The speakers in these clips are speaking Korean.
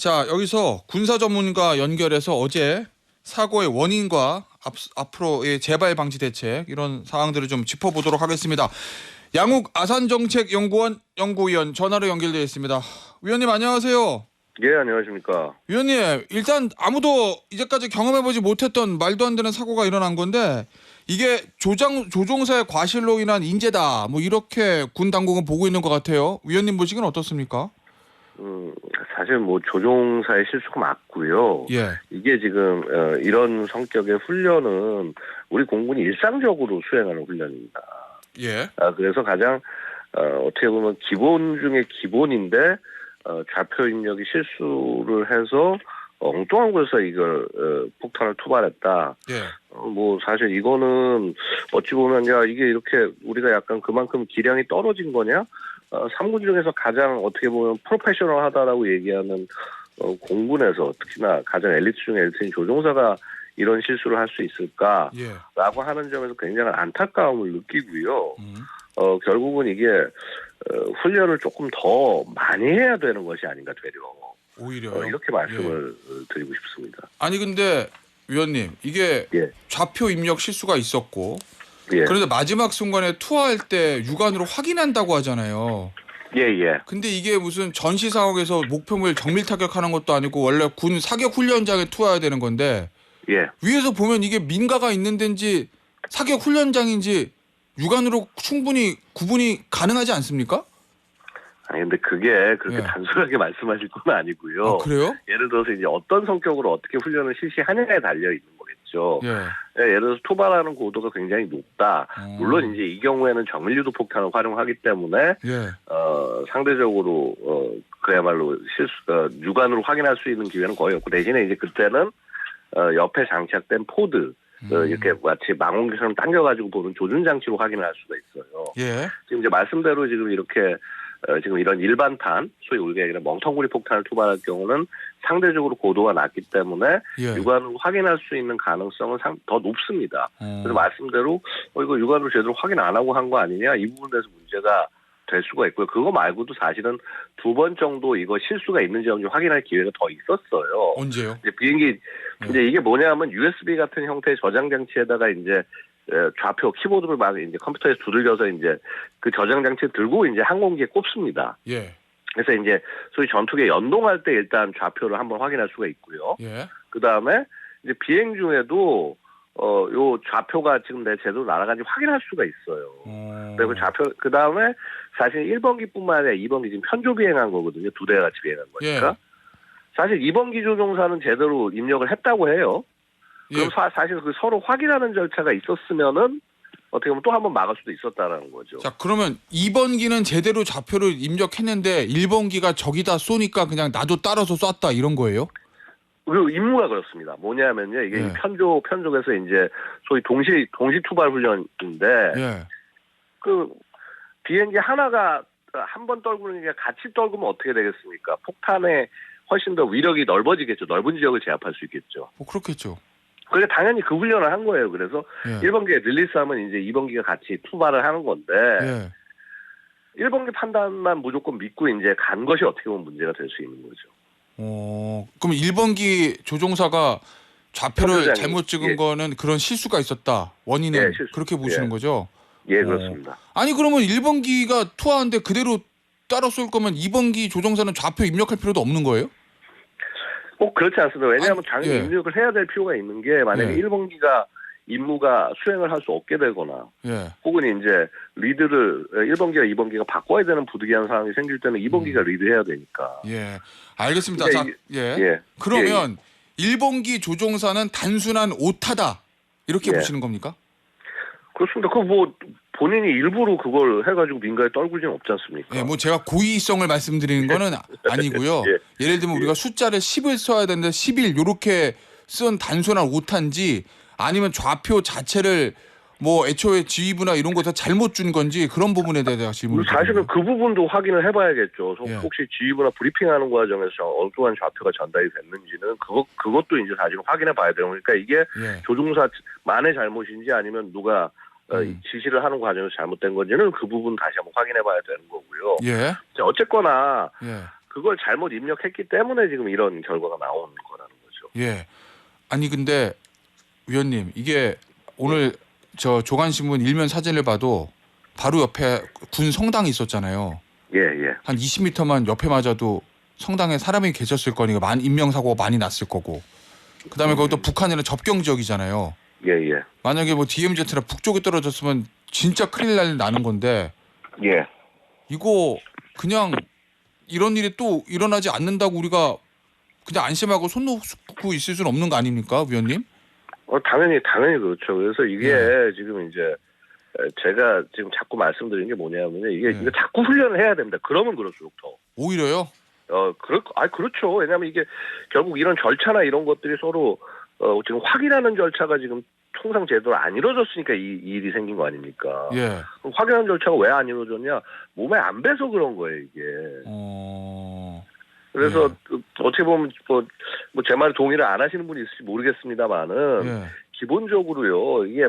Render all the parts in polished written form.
자, 여기서 군사 전문가 연결해서 어제 사고의 원인과 앞으로의 재발 방지 대책 이런 사항들을 좀 짚어보도록 하겠습니다. 양욱 아산정책연구원 연구위원 전화로 연결되어 있습니다. 위원님 안녕하세요. 예, 안녕하십니까. 위원님, 일단 아무도 이제까지 경험해보지 못했던 말도 안 되는 사고가 일어난 건데 이게 조종사의 과실로 인한 인재다. 뭐 이렇게 군 당국은 보고 있는 것 같아요. 위원님 보시기는 어떻습니까? 사실 뭐 조종사의 실수가 맞고요. 예. 이게 지금 이런 성격의 훈련은 우리 공군이 일상적으로 수행하는 훈련입니다. 예. 그래서 가장 어떻게 보면 기본 중에 기본인데 좌표 입력이 실수를 해서 엉뚱한 곳에서 이걸 폭탄을 투발했다. 예. 뭐 사실 이거는 어찌 보면 야 이게 이렇게 우리가 약간 그만큼 기량이 떨어진 거냐? 3군 중에서 가장 어떻게 보면 프로페셔널하다라고 얘기하는 공군에서 특히나 가장 엘리트 중에 엘리트인 조종사가 이런 실수를 할 수 있을까라고 예. 하는 점에서 굉장히 안타까움을 느끼고요. 결국은 이게 훈련을 조금 더 많이 해야 되는 것이 아닌가 되려. 오히려요. 이렇게 말씀을 드리고 싶습니다. 아니 근데 위원님 이게 예. 좌표 입력 실수가 있었고 예. 그런데 마지막 순간에 투하할 때 육안으로 확인한다고 하잖아요. 예. 근데 이게 무슨 전시 상황에서 목표물 정밀 타격하는 것도 아니고 원래 군 사격 훈련장에 투하해야 되는 건데 예. 위에서 보면 이게 민가가 있는 데인지 사격 훈련장인지 육안으로 충분히 구분이 가능하지 않습니까? 아니 근데 그게 그렇게 예. 단순하게 말씀하실 건 아니고요. 아, 그래요? 예를 들어서 이제 어떤 성격으로 어떻게 훈련을 실시하느냐에 달려 있는 거겠죠. 예. 예를 들어서 투발하는 고도가 굉장히 높다. 물론 이제 이 경우에는 정밀유도 폭탄을 활용하기 때문에 예. 상대적으로 그야말로 육안으로 확인할 수 있는 기회는 거의 없고 대신에 이제 그때는 옆에 장착된 포드 이렇게 마치 망원경처럼 당겨가지고 보는 조준 장치로 확인을 할 수가 있어요. 예. 지금 이제 말씀대로 지금 이렇게 지금 이런 일반탄, 소위 우리가 얘기하는 멍텅구리 폭탄을 투발할 경우는 상대적으로 고도가 낮기 때문에 예. 육안으로 확인할 수 있는 가능성은 더 높습니다. 그래서 말씀대로 이거 육안으로 제대로 확인 안 하고 한 거 아니냐 이 부분에서 문제가 될 수가 있고요. 그거 말고도 사실은 2번 정도 이거 실수가 있는지 없는지 확인할 기회가 더 있었어요. 언제요? 이제 비행기 이제 이게 뭐냐면 USB 같은 형태의 저장 장치에다가 이제 좌표 키보드를 막 이제 컴퓨터에서 두들겨서 이제 그 저장 장치 들고 이제 항공기에 꼽습니다. 예. 그래서 이제 소위 전투기에 연동할 때 일단 좌표를 한번 확인할 수가 있고요. 예. 그 다음에 이제 비행 중에도 요 좌표가 지금 내 제대로 날아간지 확인할 수가 있어요. 그리고 좌표 그 다음에 사실 1번기뿐만 아니라 2번기 지금 편조 비행한 거거든요. 두 대가 같이 비행한 거니까. 예. 사실 2번기 조종사는 제대로 입력을 했다고 해요. 그럼 예. 사실 그 서로 확인하는 절차가 있었으면은 어떻게 보면 또 한 번 막을 수도 있었다라는 거죠. 자, 그러면 2번기는 제대로 좌표를 입력했는데 1번기가 저기다 쏘니까 그냥 나도 따라서 쐈다 이런 거예요? 그 임무가 그렇습니다. 뭐냐면요. 이게 예. 편족에서 이제 소위 동시 투발 훈련인데 예. 그 비행기 하나가 한 번 떨구는 게 같이 떨구면 어떻게 되겠습니까? 폭탄에 훨씬 더 위력이 넓어지겠죠. 넓은 지역을 제압할 수 있겠죠. 뭐 그렇겠죠. 그러니까 당연히 그 훈련을 한 거예요. 그래서 예. 1번기에 릴리스하면 이제 2번기가 같이 투발을 하는 건데 예. 1번기 판단만 무조건 믿고 이제 간 것이 어떻게 보면 문제가 될 수 있는 거죠. 그럼 1번기 조종사가 좌표를 선조장이, 잘못 찍은 예. 거는 그런 실수가 있었다. 원인은 예, 실수. 그렇게 보시는 예. 거죠? 예, 그렇습니다. 아니 그러면 1번기가 투하하는데 그대로 따라 쏠 거면 2번기 조종사는 좌표 입력할 필요도 없는 거예요? 꼭 그렇지 않습니다. 왜냐하면 아니, 당연히 예. 입력을 해야 될 필요가 있는 게 만약에 예. 1번기가 임무가 수행을 할 수 없게 되거나 예. 혹은 이제 리드를 1번기와 2번기가 바꿔야 되는 부득이한 상황이 생길 때는 2번기가 리드해야 되니까. 예. 알겠습니다. 그러니까 자, 예. 예. 그러면 1번기 조종사는 단순한 오타다. 이렇게 예. 보시는 겁니까? 그렇습니다. 그 뭐 본인이 일부러 그걸 해가지고 민가에 떨굴지는 없지 않습니까? 예, 뭐 제가 고의성을 말씀드리는 거는 아니고요. 예. 예를 들면 우리가 숫자를 10을 써야 되는데 11 요렇게 쓴 단순한 오타인지 아니면 좌표 자체를 뭐 애초에 지휘부나 이런 거 다 잘못 준 건지 그런 부분에 대해서 질문을 사실은 그 부분도 확인을 해봐야겠죠. 예. 혹시 지휘부나 브리핑하는 과정에서 엉뚱한 좌표가 전달이 됐는지는 그것도 이제 사실은 확인해봐야 돼요. 그러니까 이게 예. 조종사만의 잘못인지 아니면 누가 지시를 하는 과정에서 잘못된 건지는 그 부분 다시 한번 확인해봐야 되는 거고요. 예. 어쨌거나 예. 그걸 잘못 입력했기 때문에 지금 이런 결과가 나온 거라는 거죠. 예. 아니 근데 위원님 이게 오늘 저 조간신문 일면 사진을 봐도 바로 옆에 군 성당이 있었잖아요. 예, 예. 한 20m만 옆에 맞아도 성당에 사람이 계셨을 거니까 인명사고가 많이 났을 거고. 그다음에 거기도 북한이랑 접경 지역이잖아요. 예, 예. 만약에 뭐 DMZ나 북쪽에 떨어졌으면 진짜 큰일 나는 건데 예. 이거 그냥 이런 일이 또 일어나지 않는다고 우리가 그냥 안심하고 손 놓고 있을 수는 없는 거 아닙니까, 위원님? 당연히 그렇죠. 그래서 이게 예. 지금 이제 제가 지금 자꾸 말씀드리는 게 뭐냐면요. 이게 예. 이거 자꾸 훈련을 해야 됩니다. 그러면 그럴수록 더. 오히려요? 그렇죠. 왜냐하면 이게 결국 이런 절차나 이런 것들이 서로 지금 확인하는 절차가 지금 통상 제대로 안 이루어졌으니까 이 일이 생긴 거 아닙니까? 예. 그럼 확인하는 절차가 왜 안 이루어졌냐? 몸에 안 배서 그런 거예요, 이게. 그래서 어떻게 보면 뭐 제 말에 동의를 안 하시는 분이 있을지 모르겠습니다만은 예. 기본적으로요, 이게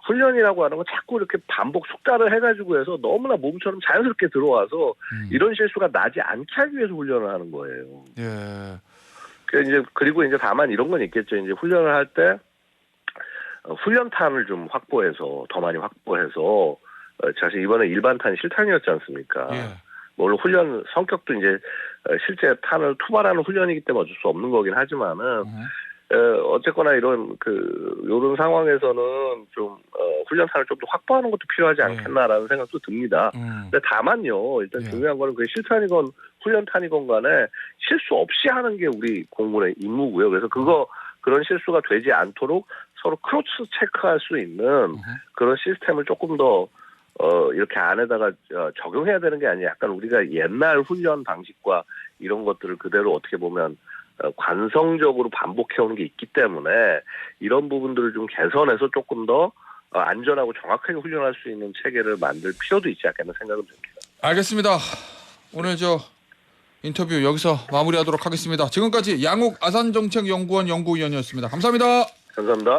훈련이라고 하는 건 자꾸 이렇게 반복 숙달을 해가지고 해서 너무나 몸처럼 자연스럽게 들어와서 이런 실수가 나지 않게 하기 위해서 훈련을 하는 거예요. 예. 그리고 이제 다만 이런 건 있겠죠. 이제 훈련을 할 때 훈련탄을 좀 확보해서 더 많이 확보해서 사실 이번에 일반탄이 실탄이었지 않습니까? 예. 물론 훈련 성격도 이제 실제 탄을 투발하는 훈련이기 때문에 어쩔 수 없는 거긴 하지만은 어쨌거나 이런 상황에서는 좀 훈련탄을 좀 더 확보하는 것도 필요하지 않겠나라는 생각도 듭니다. 근데 다만요, 일단 중요한 거는 그 실탄이건 훈련탄이건 간에 실수 없이 하는 게 우리 공군의 임무고요. 그래서 그런 실수가 되지 않도록 서로 크로스 체크할 수 있는 그런 시스템을 조금 더 이렇게 안에다가 적용해야 되는 게 아니라 약간 우리가 옛날 훈련 방식과 이런 것들을 그대로 어떻게 보면 관성적으로 반복해오는 게 있기 때문에 이런 부분들을 좀 개선해서 조금 더 안전하고 정확하게 훈련할 수 있는 체계를 만들 필요도 있지 않겠나 생각은 듭니다. 알겠습니다. 오늘 저 인터뷰 여기서 마무리하도록 하겠습니다. 지금까지 양욱 아산정책연구원 연구위원이었습니다. 감사합니다. 감사합니다.